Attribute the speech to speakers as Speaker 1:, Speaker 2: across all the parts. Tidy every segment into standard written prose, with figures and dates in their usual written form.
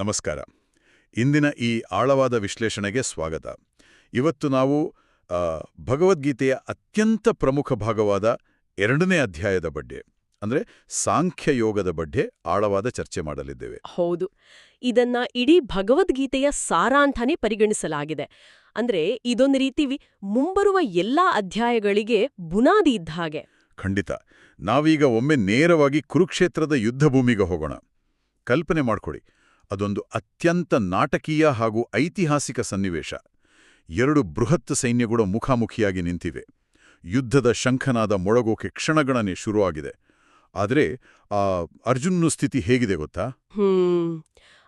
Speaker 1: ನಮಸ್ಕಾರ. ಇಂದಿನ ಈ ಆಳವಾದ ವಿಶ್ಲೇಷಣೆಗೆ ಸ್ವಾಗತ. ಇವತ್ತು ನಾವು ಭಗವದ್ಗೀತೆಯ ಅತ್ಯಂತ ಪ್ರಮುಖ ಭಾಗವಾದ 2ನೇ ಅಧ್ಯಾಯದ ಬಗ್ಗೆ, ಅಂದರೆ ಸಾಂಖ್ಯಯೋಗದ ಬಗ್ಗೆ ಆಳವಾದ ಚರ್ಚೆ ಮಾಡಲಿದ್ದೇವೆ.
Speaker 2: ಹೌದು, ಇದನ್ನ ಇಡೀ ಭಗವದ್ಗೀತೆಯ ಸಾರ ಅಂತಾನೆ ಪರಿಗಣಿಸಲಾಗಿದೆ. ಅಂದ್ರೆ ಇದೊಂದು ರೀತಿ ಮುಂಬರುವ ಎಲ್ಲಾ ಅಧ್ಯಾಯಗಳಿಗೆ ಬುನಾದಿ ಇದ್ದ ಹಾಗೆ.
Speaker 1: ಖಂಡಿತ. ನಾವೀಗ ಒಮ್ಮೆ ನೇರವಾಗಿ ಕುರುಕ್ಷೇತ್ರದ ಯುದ್ಧಭೂಮಿಗೆ ಹೋಗೋಣ. ಕಲ್ಪನೆ ಮಾಡ್ಕೊಳ್ಳಿ, ಅದೊಂದು ಅತ್ಯಂತ ನಾಟಕೀಯ ಹಾಗೂ ಐತಿಹಾಸಿಕ ಸನ್ನಿವೇಶ. 2 ಬೃಹತ್ ಸೈನ್ಯಗಳು ಮುಖಾಮುಖಿಯಾಗಿ ನಿಂತಿವೆ. ಯುದ್ಧದ ಶಂಖನಾದ ಮೊಳಗೋಕೆ ಕ್ಷಣಗಣನೆ ಶುರುವಾಗಿದೆ. ಆದರೆ ಅರ್ಜುನನ ಸ್ಥಿತಿ ಹೇಗಿದೆ ಗೊತ್ತಾ?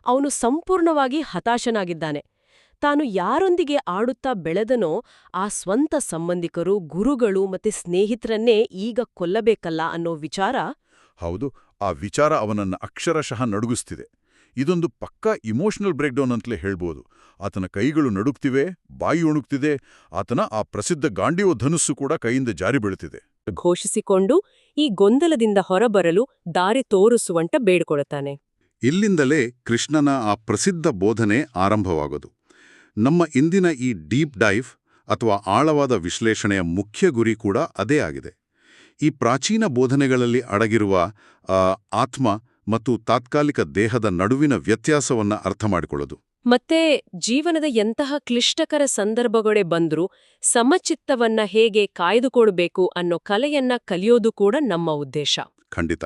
Speaker 2: ಅವನು ಸಂಪೂರ್ಣವಾಗಿ ಹತಾಶನಾಗಿದ್ದಾನೆ. ತಾನು ಯಾರೊಂದಿಗೆ ಆಡುತ್ತಾ ಬೆಳೆದನೋ ಆ ಸ್ವಂತ ಸಂಬಂಧಿಕರು, ಗುರುಗಳು ಮತ್ತೆ ಸ್ನೇಹಿತರನ್ನೇ ಈಗ ಕೊಲ್ಲಬೇಕಲ್ಲ ಅನ್ನೋ ವಿಚಾರ.
Speaker 1: ಹೌದು, ಆ ವಿಚಾರ ಅವನನ್ನು ಅಕ್ಷರಶಃ ನಡುಗಿಸ್ತಿದೆ. ಇದೊಂದು ಪಕ್ಕಾ ಇಮೋಷನಲ್ ಬ್ರೇಕ್ಡೌನ್ ಅಂತಲೇ ಹೇಳ್ಬೋದು. ಆತನ ಕೈಗಳು ನಡುಗ್ತಿವೆ, ಬಾಯಿ ಒಣುಗ್ತಿದೆ. ಆತನ ಆ ಪ್ರಸಿದ್ಧ ಗಾಂಡೀವ ಧನುಸ್ಸು ಕೂಡ ಕೈಯಿಂದ ಜಾರಿ ಬೀಳುತ್ತಿದೆ.
Speaker 2: ಘೋಷಿಸಿಕೊಂಡು ಈ ಗೊಂದಲದಿಂದ ಹೊರಬರಲು ದಾರಿ ತೋರಿಸುವಂತ ಬೇಡ್ಕೊಳ್ತಾನೆ.
Speaker 3: ಇಲ್ಲಿಂದಲೇ ಕೃಷ್ಣನ ಆ ಪ್ರಸಿದ್ಧ ಬೋಧನೆ ಆರಂಭವಾಗೋದು. ನಮ್ಮ ಇಂದಿನ ಈ ಡೀಪ್ ಡೈವ್ ಅಥವಾ ಆಳವಾದ ವಿಶ್ಲೇಷಣೆಯ ಮುಖ್ಯ ಗುರಿ ಕೂಡ ಅದೇ ಆಗಿದೆ. ಈ ಪ್ರಾಚೀನ ಬೋಧನೆಗಳಲ್ಲಿ ಅಡಗಿರುವ ಆತ್ಮ ಮತ್ತು ತಾತ್ಕಾಲಿಕ ದೇಹದ ನಡುವಿನ ವ್ಯತ್ಯಾಸವನ್ನ ಅರ್ಥಮಾಡಿಕೊಳ್ಳೋದು.
Speaker 2: ಮತ್ತೆ ಜೀವನದ ಎಂತಹ ಕ್ಲಿಷ್ಟಕರ ಸಂದರ್ಭಗಳೇ ಬಂದ್ರೂ ಸಮಚಿತ್ತವನ್ನ ಹೇಗೆ ಕಾಯ್ದುಕೊಳ್ಬೇಕು ಅನ್ನೋ ಕಲೆಯನ್ನ ಕಲಿಯೋದು ಕೂಡ ನಮ್ಮ ಉದ್ದೇಶ.
Speaker 3: ಖಂಡಿತ.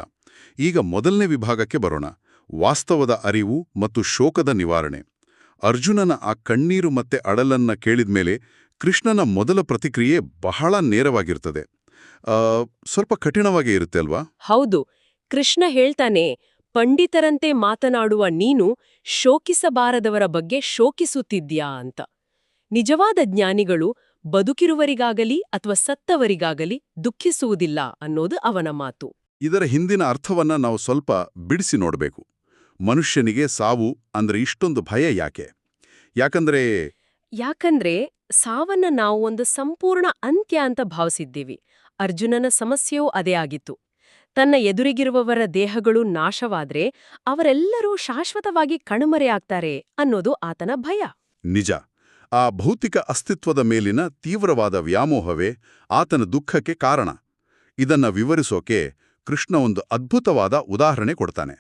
Speaker 3: ಈಗ ಮೊದಲನೇ ವಿಭಾಗಕ್ಕೆ ಬರೋಣ. ವಾಸ್ತವದ ಅರಿವು ಮತ್ತು ಶೋಕದ ನಿವಾರಣೆ. ಅರ್ಜುನನ ಆ ಕಣ್ಣೀರು ಮತ್ತೆ ಅಳಲನ್ನ ಕೇಳಿದ್ಮೇಲೆ ಕೃಷ್ಣನ ಮೊದಲ ಪ್ರತಿಕ್ರಿಯೆ ಬಹಳ ನೇರವಾಗಿರ್ತದೆ. ಸ್ವಲ್ಪ ಕಠಿಣವಾಗೇ ಇರುತ್ತೆ ಅಲ್ವಾ?
Speaker 2: ಹೌದು. ಕೃಷ್ಣ ಹೇಳ್ತಾನೆ, ಪಂಡಿತರಂತೆ ಮಾತನಾಡುವ ನೀನು ಶೋಕಿಸಬಾರದವರ ಬಗ್ಗೆ ಶೋಕಿಸುತ್ತಿದ್ಯಾ ಅಂತ. ನಿಜವಾದ ಜ್ಞಾನಿಗಳು ಬದುಕಿರುವರಿಗಾಗಲಿ ಅಥವಾ ಸತ್ತವರಿಗಾಗಲಿ ದುಃಖಿಸುವುದಿಲ್ಲ ಅನ್ನೋದು ಅವನ ಮಾತು.
Speaker 3: ಇದರ ಹಿಂದಿನ ಅರ್ಥವನ್ನ ನಾವು ಸ್ವಲ್ಪ ಬಿಡಿಸಿ ನೋಡಬೇಕು. ಮನುಷ್ಯನಿಗೆ ಸಾವು ಅಂದ್ರೆ ಇಷ್ಟೊಂದು ಭಯ ಯಾಕೆ?
Speaker 2: ಯಾಕಂದ್ರೆ ಸಾವನ್ನ ನಾವು ಒಂದು ಸಂಪೂರ್ಣ ಅಂತ್ಯ ಅಂತ ಭಾವಿಸಿದ್ದೀವಿ. ಅರ್ಜುನನ ಸಮಸ್ಯೆಯೂ ಅದೇ ಆಗಿತ್ತು. ತನ್ನ ಎದುರಿಗಿರುವವರ ದೇಹಗಳು ನಾಶವಾದ್ರೆ ಅವರೆಲ್ಲರೂ ಶಾಶ್ವತವಾಗಿ ಕಣ್ಮರೆಯಾಗ್ತಾರೆ ಅನ್ನೋದು ಆತನ ಭಯ.
Speaker 3: ನಿಜ. ಆ ಭೌತಿಕ ಅಸ್ತಿತ್ವದ ಮೇಲಿನ ತೀವ್ರವಾದ ವ್ಯಾಮೋಹವೇ ಆತನ ದುಃಖಕ್ಕೆ ಕಾರಣ. ಇದನ್ನ ವಿವರಿಸೋಕೆ ಕೃಷ್ಣ ಒಂದು ಅದ್ಭುತವಾದ ಉದಾಹರಣೆ ಕೊಡ್ತಾನೆ.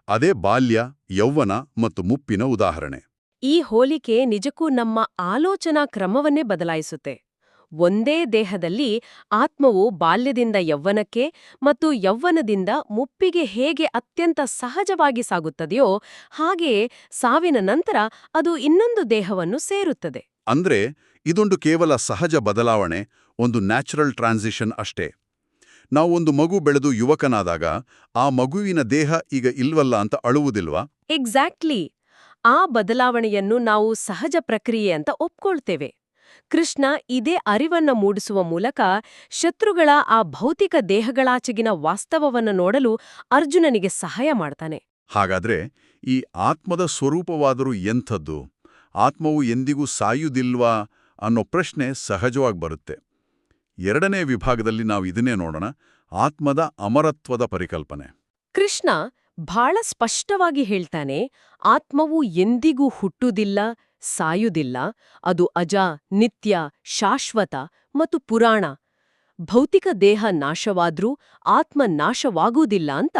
Speaker 3: ಅದೇ ಬಾಲ್ಯ, ಯೌವನ ಮತ್ತು ಮುಪ್ಪಿನ ಉದಾಹರಣೆ.
Speaker 2: ಈ ಹೋಲಿಕೆ ನಿಜಕ್ಕೂ ನಮ್ಮ ಆಲೋಚನಾ ಕ್ರಮವನ್ನೇ ಬದಲಾಯಿಸುತ್ತೆ. ಒಂದೇ ದೇಹದಲ್ಲಿ ಆತ್ಮವು ಬಾಲ್ಯದಿಂದ ಯೌವನಕ್ಕೆ ಮತ್ತು ಯೌವನದಿಂದ ಮುಪ್ಪಿಗೆ ಹೇಗೆ ಅತ್ಯಂತ ಸಹಜವಾಗಿ ಸಾಗುತ್ತದೆಯೋ ಹಾಗೆಯೇ ಸಾವಿನ ನಂತರ ಅದು ಇನ್ನೊಂದು ದೇಹವನ್ನು ಸೇರುತ್ತದೆ.
Speaker 3: ಅಂದ್ರೆ ಇದೊಂದು ಕೇವಲ ಸಹಜ ಬದಲಾವಣೆ, ಒಂದು ನ್ಯಾಚುರಲ್ ಟ್ರಾನ್ಸಿಷನ್ ಅಷ್ಟೇ. ನಾವು ಒಂದು ಮಗು ಬೆಳೆದು ಯುವಕನಾದಾಗ ಆ ಮಗುವಿನ ದೇಹ ಈಗ ಇಲ್ವಲ್ಲ ಅಂತ ಅಳುವುದಿಲ್ವಾ?
Speaker 2: ಎಕ್ಸಾಕ್ಟ್ಲಿ. ಆ ಬದಲಾವಣೆಯನ್ನು ನಾವು ಸಹಜ ಪ್ರಕ್ರಿಯೆ ಅಂತ ಒಪ್ಕೊಳ್ತೇವೆ. ಕೃಷ್ಣ ಇದೇ ಅರಿವನ್ನ ಮೂಡಿಸುವ ಮೂಲಕ ಶತ್ರುಗಳ ಆ ಭೌತಿಕ ದೇಹಗಳಾಚೆಗಿನ ವಾಸ್ತವವನ್ನು ನೋಡಲು ಅರ್ಜುನನಿಗೆ ಸಹಾಯ ಮಾಡ್ತಾನೆ.
Speaker 1: ಹಾಗಾದ್ರೆ ಈ ಆತ್ಮದ ಸ್ವರೂಪವಾದರೂ ಎಂಥದ್ದು? ಆತ್ಮವು ಎಂದಿಗೂ ಸಾಯುವುದಿಲ್ವಾ ಅನ್ನೋ ಪ್ರಶ್ನೆ ಸಹಜವಾಗಿ ಬರುತ್ತೆ. 2ನೇ ವಿಭಾಗದಲ್ಲಿ ನಾವು ಇದನ್ನೇ ನೋಡೋಣ, ಆತ್ಮದ ಅಮರತ್ವದ ಪರಿಕಲ್ಪನೆ.
Speaker 2: ಕೃಷ್ಣ ಬಹಳ ಸ್ಪಷ್ಟವಾಗಿ ಹೇಳ್ತಾನೆ, ಆತ್ಮವು ಎಂದಿಗೂ ಹುಟ್ಟುವುದಿಲ್ಲ, ಸಾಯುವುದಿಲ್ಲ. ಅದು ಅಜ, ನಿತ್ಯ, ಶಾಶ್ವತ ಮತ್ತು ಪುರಾಣ. ಭೌತಿಕ ದೇಹ ನಾಶವಾದ್ರೂ ಆತ್ಮ ನಾಶವಾಗುವುದಿಲ್ಲ ಅಂತ.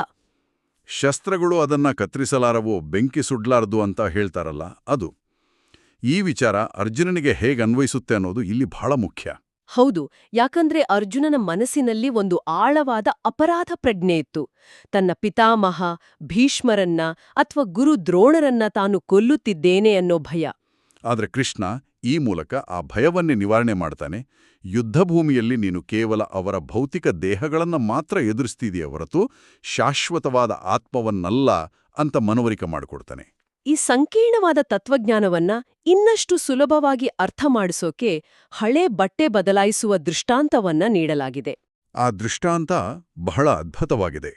Speaker 1: ಶಸ್ತ್ರಗಳು ಅದನ್ನ ಕತ್ತರಿಸಲಾರವೋ, ಬೆಂಕಿ ಸುಡ್ಲಾರದು ಅಂತ ಹೇಳ್ತಾರಲ್ಲ, ಅದು. ಈ ವಿಚಾರ ಅರ್ಜುನನಿಗೆ ಹೇಗೆ ಅನ್ವಯಿಸುತ್ತೆ ಅನ್ನೋದು ಇಲ್ಲಿ ಬಹಳ ಮುಖ್ಯ.
Speaker 2: ಹೌದು, ಯಾಕಂದ್ರೆ ಅರ್ಜುನನ ಮನಸ್ಸಿನಲ್ಲಿ ಒಂದು ಆಳವಾದ ಅಪರಾಧ ಪ್ರಜ್ಞೆ ಇತ್ತು. ತನ್ನ ಪಿತಾಮಹ ಭೀಷ್ಮರನ್ನ ಅಥವಾ ಗುರು ದ್ರೋಣರನ್ನ ತಾನು ಕೊಲ್ಲುತ್ತಿದ್ದೇನೆ ಅನ್ನೋ ಭಯ.
Speaker 1: ಆದರೆ ಕೃಷ್ಣ ಈ ಮೂಲಕ ಆ ಭಯವನ್ನೇ ನಿವಾರಣೆ ಮಾಡ್ತಾನೆ. ಯುದ್ಧಭೂಮಿಯಲ್ಲಿ ನೀನು ಕೇವಲ ಅವರ ಭೌತಿಕ ದೇಹಗಳನ್ನು ಮಾತ್ರ ಎದುರಿಸ್ತಿದೆಯೇ ಹೊರತು ಶಾಶ್ವತವಾದ ಆತ್ಮವನ್ನಲ್ಲ ಅಂತ ಮನವರಿಕೆ ಮಾಡಿಕೊಡ್ತಾನೆ.
Speaker 2: ಈ ಸಂಕೀರ್ಣವಾದ ತತ್ವಜ್ಞಾನವನ್ನ ಇನ್ನಷ್ಟು ಸುಲಭವಾಗಿ ಅರ್ಥ ಮಾಡಿಸೋಕೆ ಹಳೆ ಬಟ್ಟೆ ಬದಲಾಯಿಸುವ ದೃಷ್ಟಾಂತವನ್ನ ನೀಡಲಾಗಿದೆ.
Speaker 1: ಆ ದೃಷ್ಟಾಂತ ಬಹಳ ಅದ್ಭುತವಾಗಿದೆ.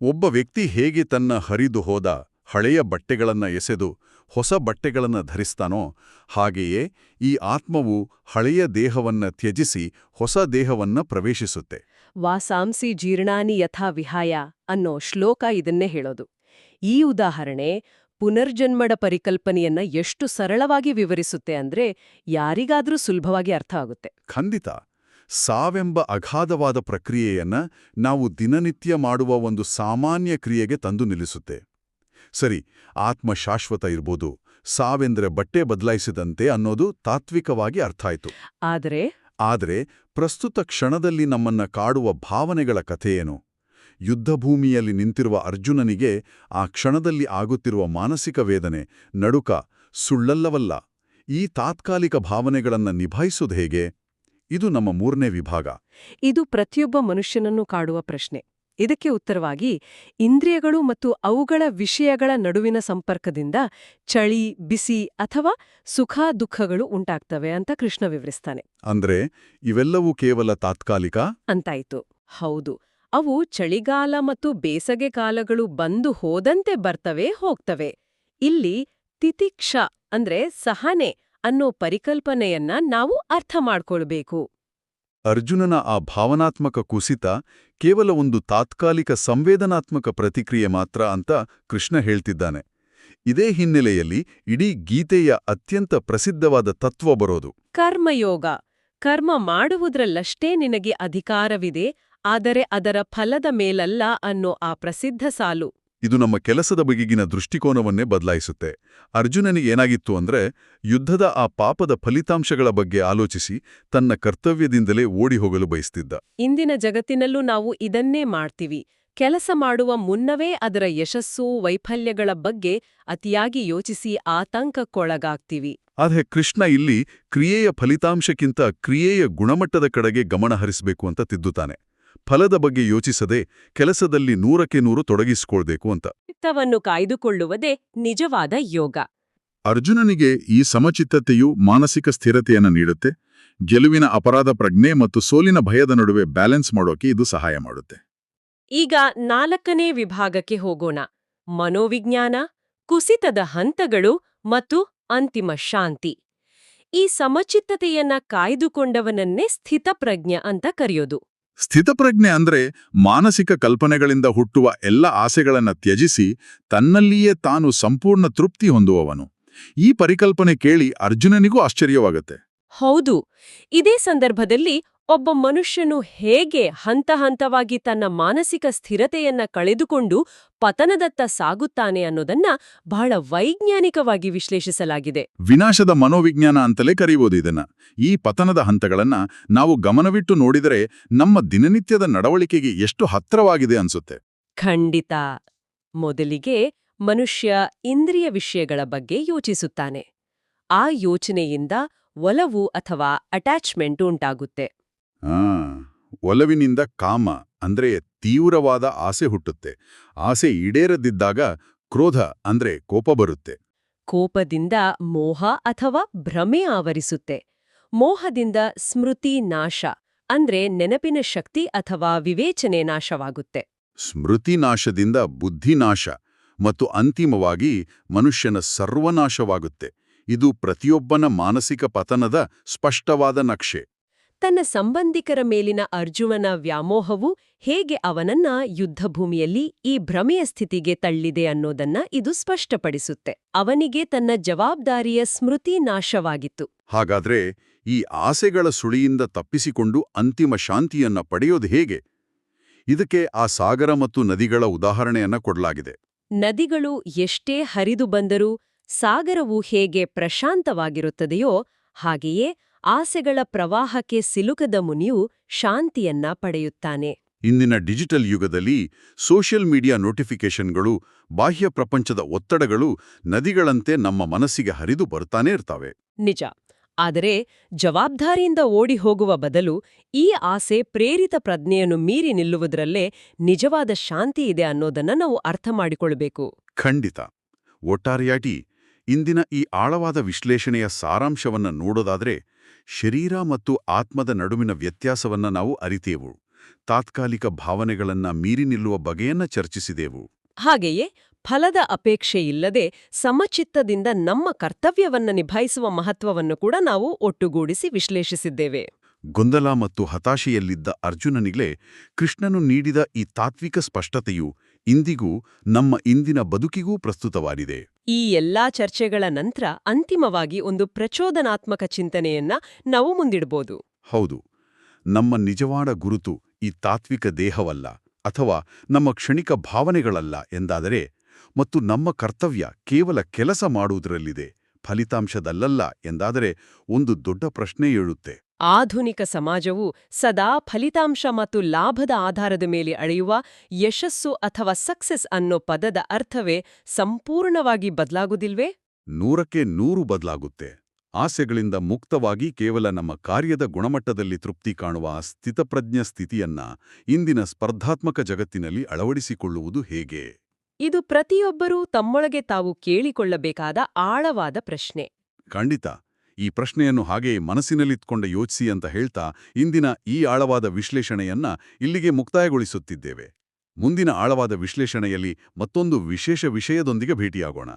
Speaker 1: ಒಬ್ಬ ವ್ಯಕ್ತಿ ಹೇಗೆ ತನ್ನ ಹರಿದು ಹೋದ ಹಳೆಯ ಬಟ್ಟೆಗಳನ್ನ ಎಸೆದು ಹೊಸ ಬಟ್ಟೆಗಳನ್ನ ಧರಿಸ್ತಾನೋ ಹಾಗೆಯೇ ಈ ಆತ್ಮವು ಹಳೆಯ ದೇಹವನ್ನ ತ್ಯಜಿಸಿ ಹೊಸ ದೇಹವನ್ನ ಪ್ರವೇಶಿಸುತ್ತೆ.
Speaker 2: ವಾಸಾಂಸಿ ಜೀರ್ಣಾನಿ ಯಥಾ ವಿಹಾಯ ಅನ್ನೋ ಶ್ಲೋಕ ಇದನ್ನೇ ಹೇಳೋದು. ಈ ಉದಾಹರಣೆ ಪುನರ್ಜನ್ಮದ ಪರಿಕಲ್ಪನೆಯನ್ನ ಎಷ್ಟು ಸರಳವಾಗಿ ವಿವರಿಸುತ್ತೆ ಅಂದ್ರೆ ಯಾರಿಗಾದ್ರೂ ಸುಲಭವಾಗಿ ಅರ್ಥ ಆಗುತ್ತೆ.
Speaker 1: ಖಂಡಿತ. ಸಾವೆಂಬ ಅಗಾಧವಾದ ಪ್ರಕ್ರಿಯೆಯನ್ನ ನಾವು ದಿನನಿತ್ಯ ಮಾಡುವ ಒಂದು ಸಾಮಾನ್ಯ ಕ್ರಿಯೆಗೆ ತಂದು ನಿಲ್ಲಿಸುತ್ತೆ. ಸರಿ, ಆತ್ಮ ಶಾಶ್ವತ ಇರ್ಬೋದು, ಸಾವೆಂದ್ರೆ ಬಟ್ಟೆ ಬದಲಾಯಿಸಿದಂತೆ ಅನ್ನೋದು ತಾತ್ವಿಕವಾಗಿ ಅರ್ಥ ಆಯ್ತು. ಆದರೆ ಪ್ರಸ್ತುತ ಕ್ಷಣದಲ್ಲಿ ನಮ್ಮನ್ನ ಕಾಡುವ ಭಾವನೆಗಳ ಕಥೆಯೇನು? ಯುದ್ಧಭೂಮಿಯಲ್ಲಿ ನಿಂತಿರುವ ಅರ್ಜುನನಿಗೆ ಆ ಕ್ಷಣದಲ್ಲಿ ಆಗುತ್ತಿರುವ ಮಾನಸಿಕ ವೇದನೆ, ನಡುಕ ಸುಳ್ಳಲ್ಲವಲ್ಲ. ಈ ತಾತ್ಕಾಲಿಕ ಭಾವನೆಗಳನ್ನ ನಿಭಾಯಿಸೋದು ಹೇಗೆ? ಇದು ನಮ್ಮ 3ನೇ ವಿಭಾಗ.
Speaker 2: ಇದು ಪ್ರತಿಯೊಬ್ಬ ಮನುಷ್ಯನನ್ನು ಕಾಡುವ ಪ್ರಶ್ನೆ. ಇದಕ್ಕೆ ಉತ್ತರವಾಗಿ ಇಂದ್ರಿಯಗಳು ಮತ್ತು ಅವುಗಳ ವಿಷಯಗಳ ನಡುವಿನ ಸಂಪರ್ಕದಿಂದ ಚಳಿ, ಬಿಸಿ ಅಥವಾ ಸುಖ ದುಃಖಗಳು ಉಂಟಾಗ್ತವೆ ಅಂತ ಕೃಷ್ಣ ವಿವರಿಸ್ತಾನೆ.
Speaker 1: ಅಂದ್ರೆ ಇವೆಲ್ಲವೂ ಕೇವಲ ತಾತ್ಕಾಲಿಕ
Speaker 2: ಅಂತಾಯ್ತು. ಹೌದು, ಅವು ಚಳಿಗಾಲ ಮತ್ತು ಬೇಸಗೆ ಕಾಲಗಳು ಬಂದು ಹೋದಂತೆ ಬರ್ತವೆ ಹೋಗ್ತವೆ. ಇಲ್ಲಿ ತಿತಿಕ್ಷ ಅಂದ್ರೆ ಸಹನೆ ಅನ್ನೋ ಪರಿಕಲ್ಪನೆಯನ್ನ ನಾವು ಅರ್ಥ ಮಾಡ್ಕೊಳ್ಬೇಕು.
Speaker 1: ಅರ್ಜುನನ ಆ ಭಾವನಾತ್ಮಕ ಕುಸಿತ ಕೇವಲ ಒಂದು ತಾತ್ಕಾಲಿಕ ಸಂವೇದನಾತ್ಮಕ ಪ್ರತಿಕ್ರಿಯೆ ಮಾತ್ರ ಅಂತ ಕೃಷ್ಣ ಹೇಳ್ತಿದ್ದಾನೆ. ಇದೇ ಹಿನ್ನೆಲೆಯಲ್ಲಿ ಇಡೀ ಗೀತೆಯ ಅತ್ಯಂತ ಪ್ರಸಿದ್ಧವಾದ ತತ್ವ ಬರೋದು
Speaker 2: ಕರ್ಮಯೋಗ. ಕರ್ಮ ಮಾಡುವುದ್ರಲ್ಲಷ್ಟೇ ನಿನಗೆ ಅಧಿಕಾರವಿದೆ, ಆದರೆ ಅದರ ಫಲದ ಮೇಲಲ್ಲ ಅನ್ನೋ ಆ ಪ್ರಸಿದ್ಧ ಸಾಲು.
Speaker 1: ಇದು ನಮ್ಮ ಕೆಲಸದ ಬಗೆಗಿನ ದೃಷ್ಟಿಕೋನವನ್ನೇ ಬದಲಾಯಿಸುತ್ತೆ. ಅರ್ಜುನನಿಗೆ ಏನಾಗಿತ್ತು ಅಂದ್ರೆ, ಯುದ್ಧದ ಆ ಪಾಪದ ಫಲಿತಾಂಶಗಳ ಬಗ್ಗೆ ಆಲೋಚಿಸಿ ತನ್ನ ಕರ್ತವ್ಯದಿಂದಲೇ ಓಡಿ ಹೋಗಲು ಬಯಸ್ತಿದ್ದ.
Speaker 2: ಇಂದಿನ ಜಗತ್ತಿನಲ್ಲೂ ನಾವು ಇದನ್ನೇ ಮಾಡ್ತೀವಿ. ಕೆಲಸ ಮಾಡುವ ಮುನ್ನವೇ ಅದರ ಯಶಸ್ಸು, ವೈಫಲ್ಯಗಳ ಬಗ್ಗೆ ಅತಿಯಾಗಿ ಯೋಚಿಸಿ ಆತಂಕಕ್ಕೊಳಗಾಗ್ತೀವಿ.
Speaker 1: ಆದರೆ ಕೃಷ್ಣ ಇಲ್ಲಿ ಕ್ರಿಯೆಯ ಫಲಿತಾಂಶಕ್ಕಿಂತ ಕ್ರಿಯೆಯ ಗುಣಮಟ್ಟದ ಕಡೆಗೆ ಗಮನ ಹರಿಸಬೇಕು ಅಂತ ತಿದ್ದುತ್ತಾನೆ. ಫಲದ ಬಗ್ಗೆ ಯೋಚಿಸದೆ ಕೆಲಸದಲ್ಲಿ 100ಕ್ಕೆ 100 ತೊಡಗಿಸಿಕೊಳ್ಬೇಕು ಅಂತ.
Speaker 2: ಚಿತ್ತವನ್ನು ಕಾಯ್ದುಕೊಳ್ಳುವುದೇ ನಿಜವಾದ ಯೋಗ.
Speaker 1: ಅರ್ಜುನನಿಗೆ ಈ ಸಮಚಿತ್ತತೆಯು ಮಾನಸಿಕ ಸ್ಥಿರತೆಯನ್ನು ನೀಡುತ್ತೆ. ಗೆಲುವಿನ ಅಪರಾಧ ಪ್ರಜ್ಞೆ ಮತ್ತು ಸೋಲಿನ ಭಯದ ನಡುವೆ ಬ್ಯಾಲೆನ್ಸ್ ಮಾಡೋಕೆ ಇದು ಸಹಾಯ ಮಾಡುತ್ತೆ.
Speaker 2: ಈಗ 4ನೇ ವಿಭಾಗಕ್ಕೆ ಹೋಗೋಣ. ಮನೋವಿಜ್ಞಾನ, ಕುಸಿತದ ಹಂತಗಳು ಮತ್ತು ಅಂತಿಮ ಶಾಂತಿ. ಈ ಸಮಚಿತ್ತತೆಯನ್ನ ಕಾಯ್ದುಕೊಂಡವನನ್ನೇ ಸ್ಥಿತಪ್ರಜ್ಞ ಅಂತ ಕರೆಯೋದು.
Speaker 1: ಸ್ಥಿತಪ್ರಜ್ಞೆ ಅಂದ್ರೆ ಮಾನಸಿಕ ಕಲ್ಪನೆಗಳಿಂದ ಹುಟ್ಟುವ ಎಲ್ಲ ಆಸೆಗಳನ್ನ ತ್ಯಜಿಸಿ ತನ್ನಲ್ಲಿಯೇ ತಾನು ಸಂಪೂರ್ಣ ತೃಪ್ತಿ ಹೊಂದುವವನು. ಈ ಪರಿಕಲ್ಪನೆ ಕೇಳಿ ಅರ್ಜುನನಿಗೂ ಆಶ್ಚರ್ಯವಾಗುತ್ತೆ.
Speaker 2: ಹೌದು, ಇದೇ ಸಂದರ್ಭದಲ್ಲಿ ಒಬ್ಬ ಮನುಷ್ಯನು ಹೇಗೆ ಹಂತ ಹಂತವಾಗಿ ತನ್ನ ಮಾನಸಿಕ ಸ್ಥಿರತೆಯನ್ನ ಕಳೆದುಕೊಂಡು ಪತನದತ್ತ ಸಾಗುತ್ತಾನೆ ಅನ್ನೋದನ್ನ ಬಹಳ ವೈಜ್ಞಾನಿಕವಾಗಿ ವಿಶ್ಲೇಷಿಸಲಾಗಿದೆ.
Speaker 1: ವಿನಾಶದ ಮನೋವಿಜ್ಞಾನ ಅಂತಲೇ ಕರೆಯುವುದು ಇದನ್ನ. ಈ ಪತನದ ಹಂತಗಳನ್ನ ನಾವು ಗಮನವಿಟ್ಟು ನೋಡಿದರೆ ನಮ್ಮ ದಿನನಿತ್ಯದ ನಡವಳಿಕೆಗೆ ಎಷ್ಟು ಹತ್ತಿರವಾಗಿದೆ ಅನ್ಸುತ್ತೆ.
Speaker 2: ಖಂಡಿತ. ಮೊದಲಿಗೆ ಮನುಷ್ಯ ಇಂದ್ರಿಯ ವಿಷಯಗಳ ಬಗ್ಗೆ ಯೋಚಿಸುತ್ತಾನೆ. ಆ ಯೋಚನೆಯಿಂದ ಒಲವು ಅಥವಾ ಅಟ್ಯಾಚ್ಮೆಂಟ್ ಉಂಟಾಗುತ್ತೆ.
Speaker 1: ಒಲವಿನಿಂದ ಕಾಮ ಅಂದ್ರೆ ತೀವ್ರವಾದ ಆಸೆ ಹುಟ್ಟುತ್ತೆ. ಆಸೆ ಈಡೇರದಿದ್ದಾಗ ಕ್ರೋಧ ಅಂದ್ರೆ ಕೋಪ ಬರುತ್ತೆ.
Speaker 2: ಕೋಪದಿಂದ ಮೋಹ ಅಥವಾ ಭ್ರಮೆ ಆವರಿಸುತ್ತೆ. ಮೋಹದಿಂದ ಸ್ಮೃತಿ ನಾಶ ಅಂದ್ರೆ ನೆನಪಿನ ಶಕ್ತಿ ಅಥವಾ ವಿವೇಚನೆ ನಾಶವಾಗುತ್ತೆ.
Speaker 1: ಸ್ಮೃತಿ ನಾಶದಿಂದ ಬುದ್ಧಿನಾಶ ಮತ್ತು ಅಂತಿಮವಾಗಿ ಮನುಷ್ಯನ ಸರ್ವನಾಶವಾಗುತ್ತೆ. ಇದು ಪ್ರತಿಯೊಬ್ಬನ ಮಾನಸಿಕ ಪತನದ ಸ್ಪಷ್ಟವಾದ ನಕ್ಷೆ.
Speaker 2: ತನ್ನ ಸಂಬಂಧಿಕರ ಮೇಲಿನ ಅರ್ಜುನನ ವ್ಯಾಮೋಹವು ಹೇಗೆ ಅವನನ್ನ ಯುದ್ಧಭೂಮಿಯಲ್ಲಿ ಈ ಭ್ರಮೆಯ ಸ್ಥಿತಿಗೆ ತಳ್ಳಿದೆ ಅನ್ನೋದನ್ನ ಇದು ಸ್ಪಷ್ಟಪಡಿಸುತ್ತೆ. ಅವನಿಗೆ ತನ್ನ ಜವಾಬ್ದಾರಿಯ ಸ್ಮೃತಿ ನಾಶವಾಗಿತ್ತು.
Speaker 1: ಹಾಗಾದ್ರೆ ಈ ಆಸೆಗಳ ಸುಳಿಯಿಂದ ತಪ್ಪಿಸಿಕೊಂಡು ಅಂತಿಮ ಶಾಂತಿಯನ್ನ ಪಡೆಯೋದು ಹೇಗೆ? ಇದಕ್ಕೆ ಆ ಸಾಗರ ಮತ್ತು ನದಿಗಳ ಉದಾಹರಣೆಯನ್ನ ಕೊಡಲಾಗಿದೆ.
Speaker 2: ನದಿಗಳು ಎಷ್ಟೇ ಹರಿದು ಬಂದರೂ ಸಾಗರವು ಹೇಗೆ ಪ್ರಶಾಂತವಾಗಿರುತ್ತದೆಯೋ ಹಾಗೆಯೇ ಆಸೆಗಳ ಪ್ರವಾಹಕ್ಕೆ ಸಿಲುಕದ ಮುನಿಯು ಶಾಂತಿಯನ್ನ ಪಡೆಯುತ್ತಾನೆ.
Speaker 1: ಇಂದಿನ ಡಿಜಿಟಲ್ ಯುಗದಲ್ಲಿ ಸೋಷಿಯಲ್ ಮೀಡಿಯಾ ನೋಟಿಫಿಕೇಷನ್ಗಳು, ಬಾಹ್ಯ ಪ್ರಪಂಚದ ಒತ್ತಡಗಳು ನದಿಗಳಂತೆ ನಮ್ಮ ಮನಸ್ಸಿಗೆ ಹರಿದು ಬರ್ತಾನೇ ಇರ್ತವೆ.
Speaker 2: ನಿಜ. ಆದರೆ ಜವಾಬ್ದಾರಿಯಿಂದ ಓಡಿ ಹೋಗುವ ಬದಲು ಈ ಆಸೆ ಪ್ರೇರಿತ ಪ್ರಜ್ಞೆಯನ್ನು ಮೀರಿ ನಿಲ್ಲುವುದರಲ್ಲೇ ನಿಜವಾದ ಶಾಂತಿ ಇದೆ ಅನ್ನೋದನ್ನ ನಾವು ಅರ್ಥ ಮಾಡಿಕೊಳ್ಬೇಕು.
Speaker 1: ಖಂಡಿತ. ಒಟ್ಟಾರೆಯಾಗಿ ಇಂದಿನ ಈ ಆಳವಾದ ವಿಶ್ಲೇಷಣೆಯ ಸಾರಾಂಶವನ್ನ ನೋಡೋದಾದ್ರೆ, ಶರೀರ ಮತ್ತು ಆತ್ಮದ ನಡುವಿನ ವ್ಯತ್ಯಾಸವನ್ನ ನಾವು ಅರಿತೇವು. ತಾತ್ಕಾಲಿಕ ಭಾವನೆಗಳನ್ನ ಮೀರಿ ನಿಲ್ಲುವ ಬಗೆಯನ್ನ ಚರ್ಚಿಸಿದೆವು.
Speaker 2: ಹಾಗೆಯೇ ಫಲದ ಅಪೇಕ್ಷೆ ಇಲ್ಲದೆ ಸಮಚಿತ್ತದಿಂದ ನಮ್ಮ ಕರ್ತವ್ಯವನ್ನ ನಿಭಾಯಿಸುವ ಮಹತ್ವವನ್ನು ಕೂಡ ನಾವು ಒಟ್ಟುಗೂಡಿಸಿ ವಿಶ್ಲೇಷಿಸಿದ್ದೇವೆ.
Speaker 1: ಗೊಂದಲ ಮತ್ತು ಹತಾಶೆಯಲ್ಲಿದ್ದ ಅರ್ಜುನನಿಗೆ ಕೃಷ್ಣನು ನೀಡಿದ ಈ ತಾತ್ವಿಕ ಸ್ಪಷ್ಟತೆಯು ಇಂದಿಗೂ ನಮ್ಮ ಇಂದಿನ ಬದುಕಿಗೂ ಪ್ರಸ್ತುತವಾಗಿದೆ.
Speaker 2: ಈ ಎಲ್ಲಾ ಚರ್ಚೆಗಳ ನಂತರ ಅಂತಿಮವಾಗಿ ಒಂದು ಪ್ರಚೋದನಾತ್ಮಕ ಚಿಂತನೆಯನ್ನ ನಾವು ಮುಂದಿಡ್ಬೋದು.
Speaker 1: ಹೌದು, ನಮ್ಮ ನಿಜವಾದ ಗುರುತು ಈ ತಾತ್ವಿಕ ದೇಹವಲ್ಲ ಅಥವಾ ನಮ್ಮ ಕ್ಷಣಿಕ ಭಾವನೆಗಳಲ್ಲ ಎಂದಾದರೆ, ಮತ್ತು ನಮ್ಮ ಕರ್ತವ್ಯ ಕೇವಲ ಕೆಲಸ ಮಾಡುವುದರಲ್ಲಿದೆ, ಫಲಿತಾಂಶದಲ್ಲಲ್ಲ ಎಂದಾದರೆ, ಒಂದು ದೊಡ್ಡ ಪ್ರಶ್ನೆ ಏಳುತ್ತೆ.
Speaker 2: ಆಧುನಿಕ ಸಮಾಜವು ಸದಾ ಫಲಿತಾಂಶ ಮತ್ತು ಲಾಭದ ಆಧಾರದ ಮೇಲೆ ಅಳೆಯುವ ಯಶಸ್ಸು ಅಥವಾ ಸಕ್ಸೆಸ್ ಅನ್ನೋ ಪದದ ಅರ್ಥವೇ ಸಂಪೂರ್ಣವಾಗಿ ಬದಲಾಗುವುದಿಲ್ವೇ?
Speaker 1: 100ಕ್ಕೆ 100 ಬದಲಾಗುತ್ತೆ. ಆಸೆಗಳಿಂದ ಮುಕ್ತವಾಗಿ ಕೇವಲ ನಮ್ಮ ಕಾರ್ಯದ ಗುಣಮಟ್ಟದಲ್ಲಿ ತೃಪ್ತಿ ಕಾಣುವ ಆ ಸ್ಥಿತಪ್ರಜ್ಞ ಸ್ಥಿತಿಯನ್ನ ಇಂದಿನ ಸ್ಪರ್ಧಾತ್ಮಕ ಜಗತ್ತಿನಲ್ಲಿ ಅಳವಡಿಸಿಕೊಳ್ಳುವುದು ಹೇಗೆ?
Speaker 2: ಇದು ಪ್ರತಿಯೊಬ್ಬರೂ ತಮ್ಮೊಳಗೆ ತಾವು ಕೇಳಿಕೊಳ್ಳಬೇಕಾದ ಆಳವಾದ ಪ್ರಶ್ನೆ.
Speaker 1: ಖಂಡಿತ. ಈ ಪ್ರಶ್ನೆಯನ್ನು ಹಾಗೆಯೇ ಮನಸ್ಸಿನಲ್ಲಿತ್ಕೊಂಡ ಯೋಚಿಸಿ ಅಂತ ಹೇಳ್ತಾ ಇಂದಿನ ಈ ಆಳವಾದ ವಿಶ್ಲೇಷಣೆಯನ್ನ ಇಲ್ಲಿಗೆ ಮುಕ್ತಾಯಗೊಳಿಸುತ್ತಿದ್ದೇವೆ. ಮುಂದಿನ ಆಳವಾದ ವಿಶ್ಲೇಷಣೆಯಲ್ಲಿ ಮತ್ತೊಂದು ವಿಶೇಷ ವಿಷಯದೊಂದಿಗೆ ಭೇಟಿಯಾಗೋಣ.